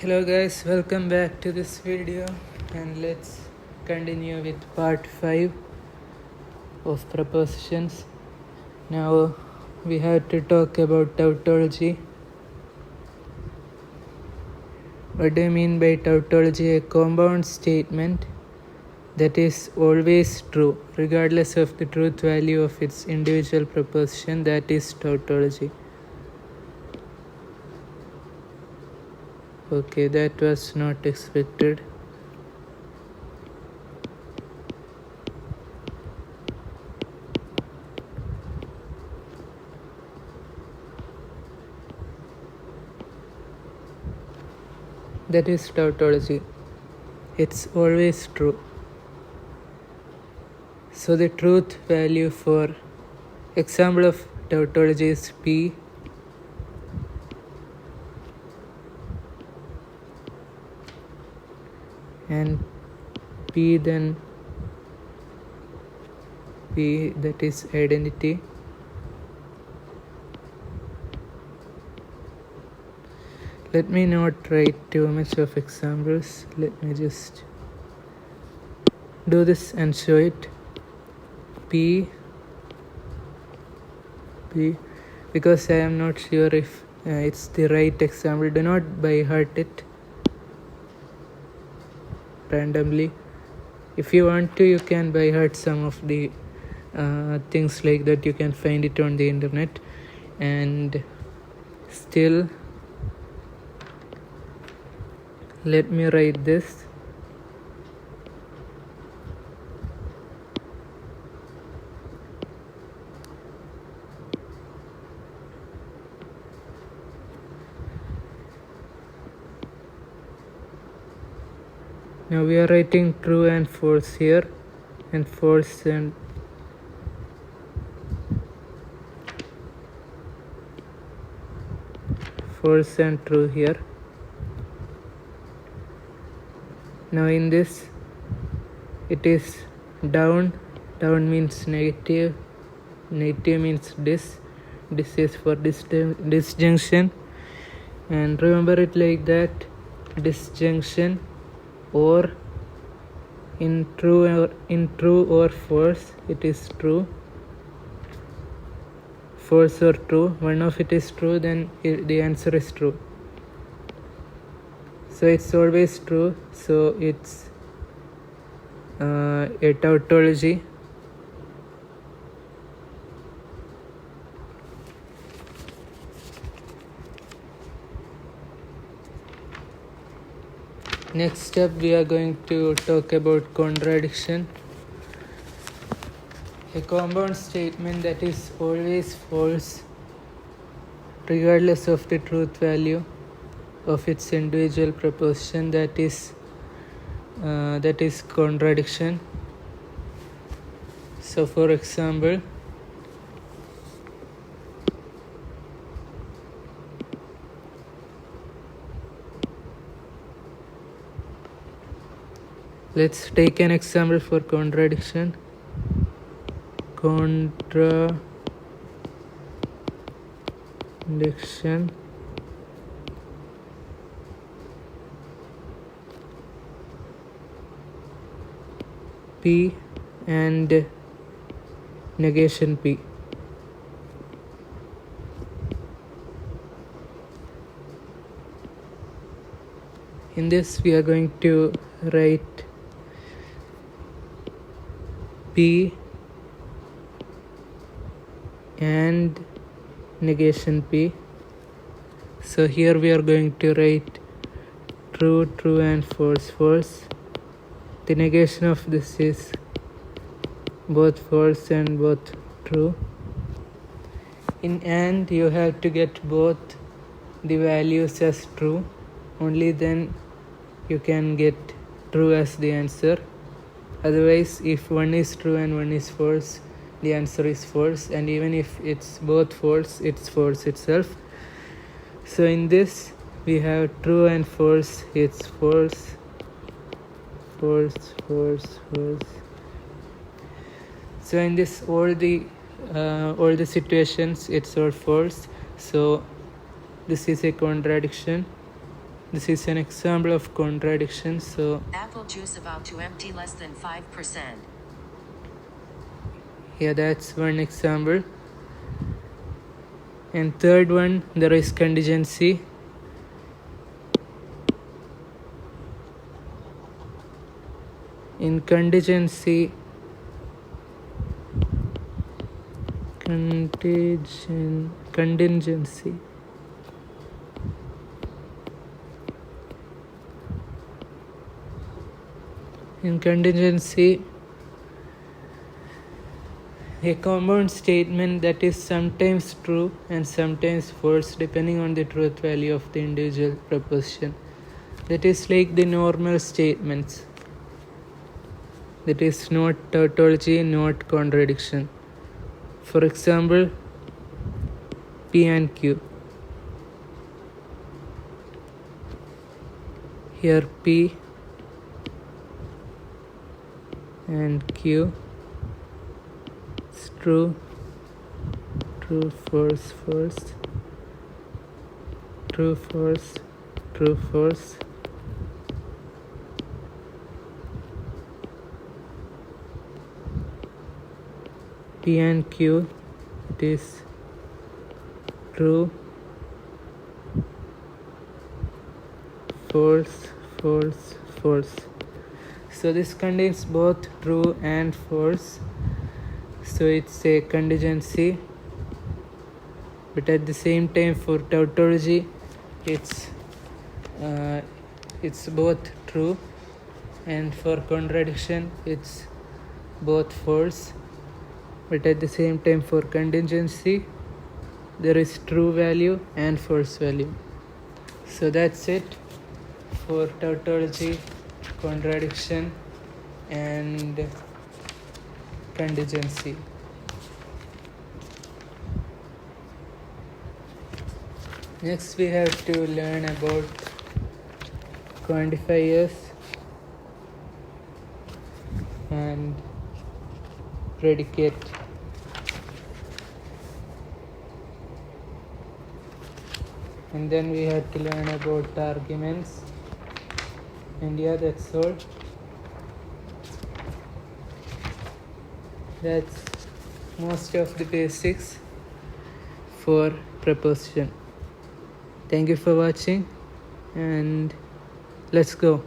Hello guys, welcome back to this video, and let's continue with part 5 of propositions. Now we have to talk about tautology. What do I mean by tautology? A compound statement that is always true regardless of the truth value of its individual proposition, that is tautology. Okay, that was not expected. That is tautology. It's always true. So the truth value for example of tautology is P. And P, then P, that is identity. Let me not write too much of examples. Let me just do this and show it. P, because I am not sure if it's the right example. Do not by heart it randomly. If you want to, you can by heart some of the things like that. You can find it on the internet. And still, let me write this. Now we are writing true and false here, and false and true here. Now in this, it is down means negative means dis is for disjunction, and remember it like that: disjunction, or in true or false, it is true. False or true, one of it is true, then the answer is true. So it's always true, so it's a tautology. Next up, we are going to talk about contradiction. A compound statement that is always false regardless of the truth value of its individual proposition, that is contradiction. So for example, let's take an example for contradiction. Contradiction. P and negation P. In this, we are going to write P and negation P. So here we are going to write true, and false. The negation of this is both false and both true. In AND, you have to get both the values as true. Only then you can get true as the answer. Otherwise, if one is true and one is false, the answer is false. And even if it's both false, it's false itself. So in this, we have true and false. It's false. So in this, all the situations, it's all false. So this is a contradiction. This is an example of contradiction. So apple juice about to empty less than 5%. yeah, that's one example. And third one, there is contingency. In contingency, contingency. In contingency, a compound statement that is sometimes true and sometimes false depending on the truth value of the individual proposition. That is like the normal statements. That is not tautology, not contradiction. For example, P and Q. Here P and Q is true, true, false, false, true, false, true, false. P and Q, it is true, false, false, false. So this contains both true and false. So it's a contingency. But at the same time, for tautology, it's both true, and for contradiction, it's both false. But at the same time, for contingency, there is true value and false value. So that's it for tautology, contradiction, and contingency. Next, we have to learn about quantifiers and predicate. And then we have to learn about arguments. And yeah, that's all. That's most of the basics for proposition. Thank you for watching, and let's go.